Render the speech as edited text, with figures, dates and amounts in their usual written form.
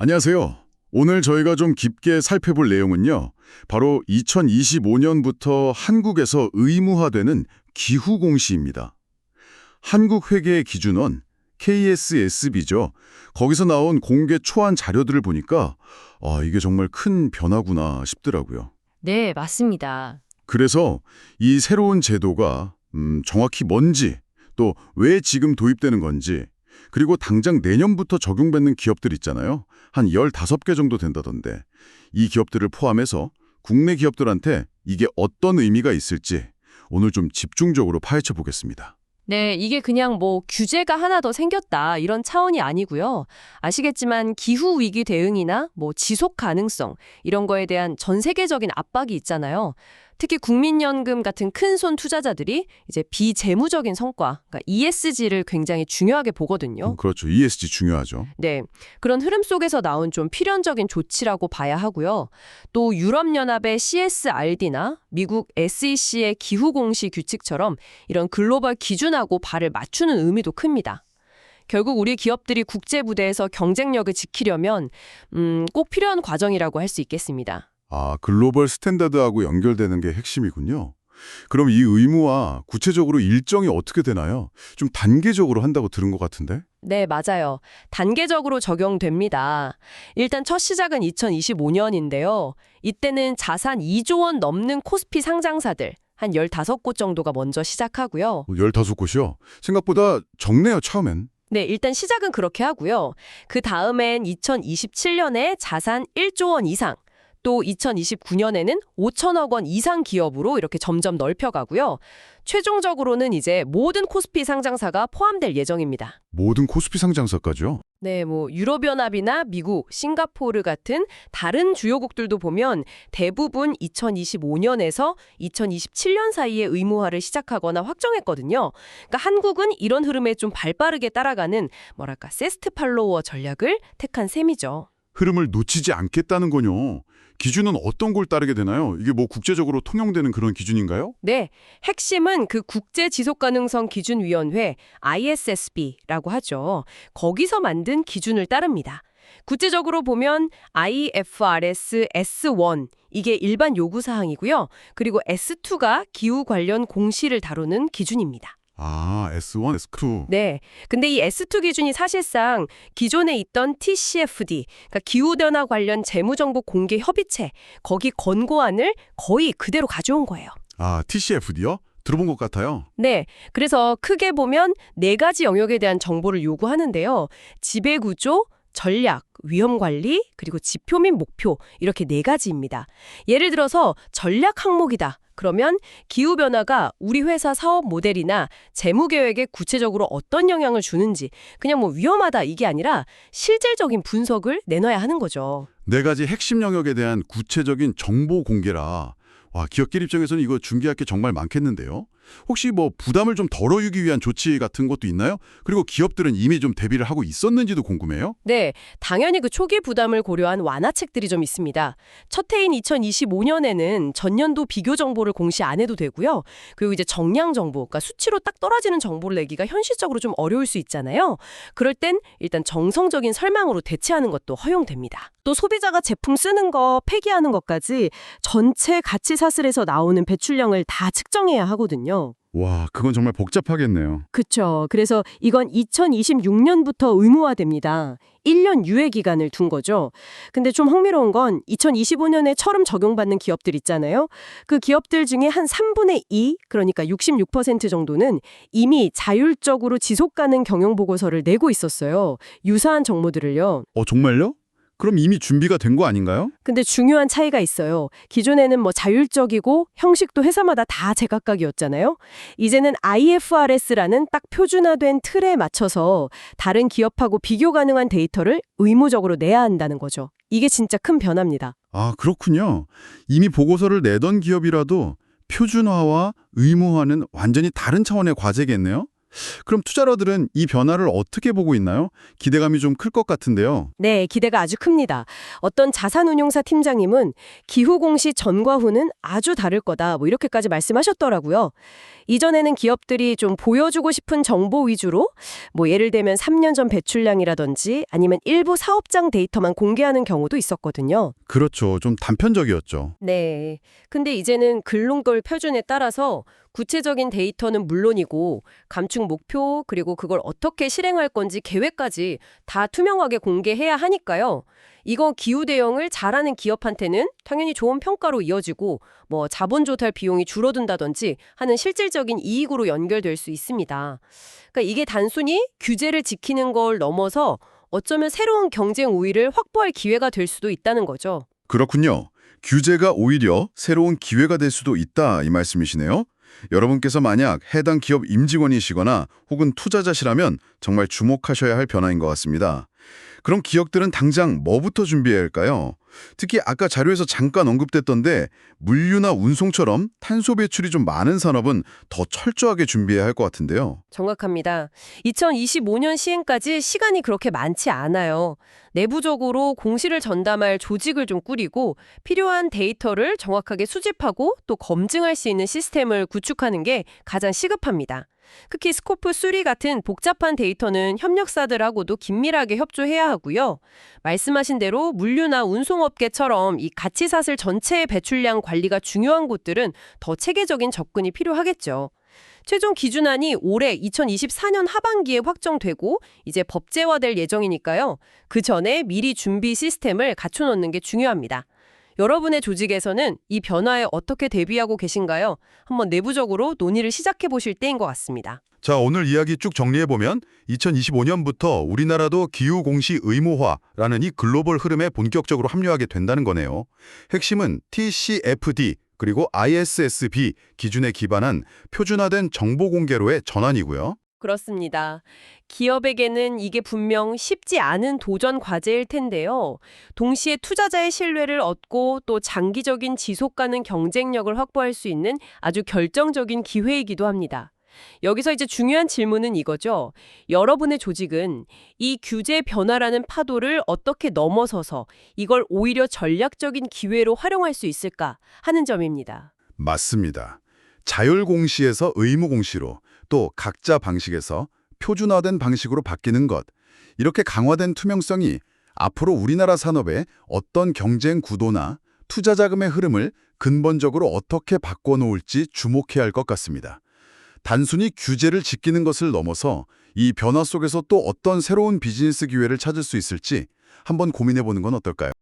안녕하세요. 오늘 저희가 좀 깊게 살펴볼 내용은요. 바로 2025년부터 한국에서 의무화되는 기후공시입니다. 한국회계 기준원 KSSB죠. 거기서 나온 공개 초안 자료들을 보니까 이게 정말 큰 변화구나 싶더라고요. 네, 맞습니다. 그래서 이 새로운 제도가 정확히 뭔지, 또 왜 지금 도입되는 건지, 그리고 당장 내년부터 적용받는 기업들 있잖아요. 한 15개 정도 된다던데. 이 기업들을 포함해서 국내 기업들한테 이게 어떤 의미가 있을지 오늘 좀 집중적으로 파헤쳐 보겠습니다. 네, 이게 그냥 뭐 규제가 하나 더 생겼다 이런 차원이 아니고요. 아시겠지만 기후 위기 대응이나 뭐 지속 가능성 이런 거에 대한 전 세계적인 압박이 있잖아요. 특히 국민연금 같은 큰손 투자자들이 이제 비재무적인 성과, 그러니까 ESG를 굉장히 중요하게 보거든요. 그렇죠. ESG 중요하죠. 네, 그런 흐름 속에서 나온 좀 필연적인 조치라고 봐야 하고요. 또 유럽연합의 CSRD나 미국 SEC의 기후공시 규칙처럼 이런 글로벌 기준하고 발을 맞추는 의미도 큽니다. 결국 우리 기업들이 국제 무대에서 경쟁력을 지키려면 꼭 필요한 과정이라고 할 수 있겠습니다. 글로벌 스탠다드하고 연결되는 게 핵심이군요. 그럼 이 의무화 구체적으로 일정이 어떻게 되나요? 좀 단계적으로 한다고 들은 것 같은데? 네, 맞아요. 단계적으로 적용됩니다. 일단 첫 시작은 2025년인데요. 이때는 자산 2조 원 넘는 코스피 상장사들 한 15곳 정도가 먼저 시작하고요. 15곳이요? 생각보다 적네요, 처음엔. 네, 일단 시작은 그렇게 하고요. 그 다음엔 2027년에 자산 1조 원 이상, 또 2029년에는 5천억 원 이상 기업으로 이렇게 점점 넓혀가고요. 최종적으로는 이제 모든 코스피 상장사가 포함될 예정입니다. 모든 코스피 상장사까지요? 네, 뭐 유럽연합이나 미국, 싱가포르 같은 다른 주요국들도 보면 대부분 2025년에서 2027년 사이에 의무화를 시작하거나 확정했거든요. 그러니까 한국은 이런 흐름에 좀 발빠르게 따라가는 뭐랄까 패스트 팔로워 전략을 택한 셈이죠. 흐름을 놓치지 않겠다는 거요. 기준은 어떤 걸 따르게 되나요? 이게 뭐 국제적으로 통용되는 그런 기준인가요? 네, 핵심은 그 국제지속가능성기준위원회 ISSB라고 하죠. 거기서 만든 기준을 따릅니다. 구체적으로 보면 IFRS S1 이게 일반 요구사항이고요. 그리고 S2가 기후 관련 공시를 다루는 기준입니다. S1, S2. 네. 근데 이 S2 기준이 사실상 기존에 있던 TCFD, 그러니까 기후변화 관련 재무정보 공개 협의체, 거기 권고안을 거의 그대로 가져온 거예요. TCFD요? 들어본 것 같아요. 네. 그래서 크게 보면 4가지 영역에 대한 정보를 요구하는데요. 지배구조, 전략, 위험관리, 그리고 지표 및 목표 이렇게 4가지입니다. 예를 들어서 전략 항목이다. 그러면 기후변화가 우리 회사 사업 모델이나 재무계획에 구체적으로 어떤 영향을 주는지 그냥 뭐 위험하다 이게 아니라 실질적인 분석을 내놔야 하는 거죠. 4가지 핵심 영역에 대한 구체적인 정보 공개라. 기업계 입장에서는 이거 준비할 게 정말 많겠는데요. 혹시 뭐 부담을 좀 덜어주기 위한 조치 같은 것도 있나요? 그리고 기업들은 이미 좀 대비를 하고 있었는지도 궁금해요. 네, 당연히 그 초기 부담을 고려한 완화책들이 좀 있습니다. 첫 해인 2025년에는 전년도 비교 정보를 공시 안 해도 되고요. 그리고 이제 정량 정보, 그러니까 수치로 딱 떨어지는 정보를 내기가 현실적으로 좀 어려울 수 있잖아요. 그럴 땐 일단 정성적인 설명으로 대체하는 것도 허용됩니다. 또 소비자가 제품 쓰는 거, 폐기하는 것까지 전체 가치 사슬에서 나오는 배출량을 다 측정해야 하거든요. 그건 정말 복잡하겠네요. 그렇죠. 그래서 이건 2026년부터 의무화됩니다. 1년 유예 기간을 둔 거죠. 근데 좀 흥미로운 건 2025년에 처음 적용받는 기업들 있잖아요. 그 기업들 중에 한 3분의 2, 그러니까 66% 정도는 이미 자율적으로 지속가능 경영보고서를 내고 있었어요. 유사한 정보들을요. 정말요? 그럼 이미 준비가 된 거 아닌가요? 근데 중요한 차이가 있어요. 기존에는 뭐 자율적이고 형식도 회사마다 다 제각각이었잖아요. 이제는 IFRS라는 딱 표준화된 틀에 맞춰서 다른 기업하고 비교 가능한 데이터를 의무적으로 내야 한다는 거죠. 이게 진짜 큰 변화입니다. 그렇군요. 이미 보고서를 내던 기업이라도 표준화와 의무화는 완전히 다른 차원의 과제겠네요. 그럼 투자자들은 이 변화를 어떻게 보고 있나요? 기대감이 좀 클 것 같은데요. 네, 기대가 아주 큽니다. 어떤 자산운용사 팀장님은 기후공시 전과 후는 아주 다를 거다 뭐 이렇게까지 말씀하셨더라고요. 이전에는 기업들이 좀 보여주고 싶은 정보 위주로 예를 들면 3년 전 배출량이라든지 아니면 일부 사업장 데이터만 공개하는 경우도 있었거든요. 그렇죠. 좀 단편적이었죠. 네. 근데 이제는 글로벌 표준에 따라서 구체적인 데이터는 물론이고 감축 목표 그리고 그걸 어떻게 실행할 건지 계획까지 다 투명하게 공개해야 하니까요. 이거 기후 대응을 잘하는 기업한테는 당연히 좋은 평가로 이어지고 자본 조달 비용이 줄어든다든지 하는 실질적인 이익으로 연결될 수 있습니다. 그러니까 이게 단순히 규제를 지키는 걸 넘어서 어쩌면 새로운 경쟁 우위를 확보할 기회가 될 수도 있다는 거죠. 그렇군요. 규제가 오히려 새로운 기회가 될 수도 있다 이 말씀이시네요. 여러분께서 만약 해당 기업 임직원이시거나 혹은 투자자시라면 정말 주목하셔야 할 변화인 것 같습니다. 그럼 기업들은 당장 뭐부터 준비해야 할까요? 특히 아까 자료에서 잠깐 언급됐던데 물류나 운송처럼 탄소 배출이 좀 많은 산업은 더 철저하게 준비해야 할 것 같은데요. 정확합니다. 2025년 시행까지 시간이 그렇게 많지 않아요. 내부적으로 공시를 전담할 조직을 좀 꾸리고 필요한 데이터를 정확하게 수집하고 또 검증할 수 있는 시스템을 구축하는 게 가장 시급합니다. 특히 스코프 3 같은 복잡한 데이터는 협력사들하고도 긴밀하게 협조해야 하고요. 말씀하신 대로 물류나 운송업계처럼 이 가치사슬 전체의 배출량 관리가 중요한 곳들은 더 체계적인 접근이 필요하겠죠. 최종 기준안이 올해 2024년 하반기에 확정되고 이제 법제화될 예정이니까요. 그 전에 미리 준비 시스템을 갖춰놓는 게 중요합니다. 여러분의 조직에서는 이 변화에 어떻게 대비하고 계신가요? 한번 내부적으로 논의를 시작해 보실 때인 것 같습니다. 자, 오늘 이야기 쭉 정리해보면 2025년부터 우리나라도 기후공시 의무화라는 이 글로벌 흐름에 본격적으로 합류하게 된다는 거네요. 핵심은 TCFD 그리고 ISSB 기준에 기반한 표준화된 정보 공개로의 전환이고요. 그렇습니다. 기업에게는 이게 분명 쉽지 않은 도전 과제일 텐데요. 동시에 투자자의 신뢰를 얻고 또 장기적인 지속 가능 경쟁력을 확보할 수 있는 아주 결정적인 기회이기도 합니다. 여기서 이제 중요한 질문은 이거죠. 여러분의 조직은 이 규제 변화라는 파도를 어떻게 넘어서서 이걸 오히려 전략적인 기회로 활용할 수 있을까 하는 점입니다. 맞습니다. 자율공시에서 의무공시로 또 각자 방식에서 표준화된 방식으로 바뀌는 것. 이렇게 강화된 투명성이 앞으로 우리나라 산업의 어떤 경쟁 구도나 투자 자금의 흐름을 근본적으로 어떻게 바꿔놓을지 주목해야 할 것 같습니다. 단순히 규제를 지키는 것을 넘어서 이 변화 속에서 또 어떤 새로운 비즈니스 기회를 찾을 수 있을지 한번 고민해보는 건 어떨까요?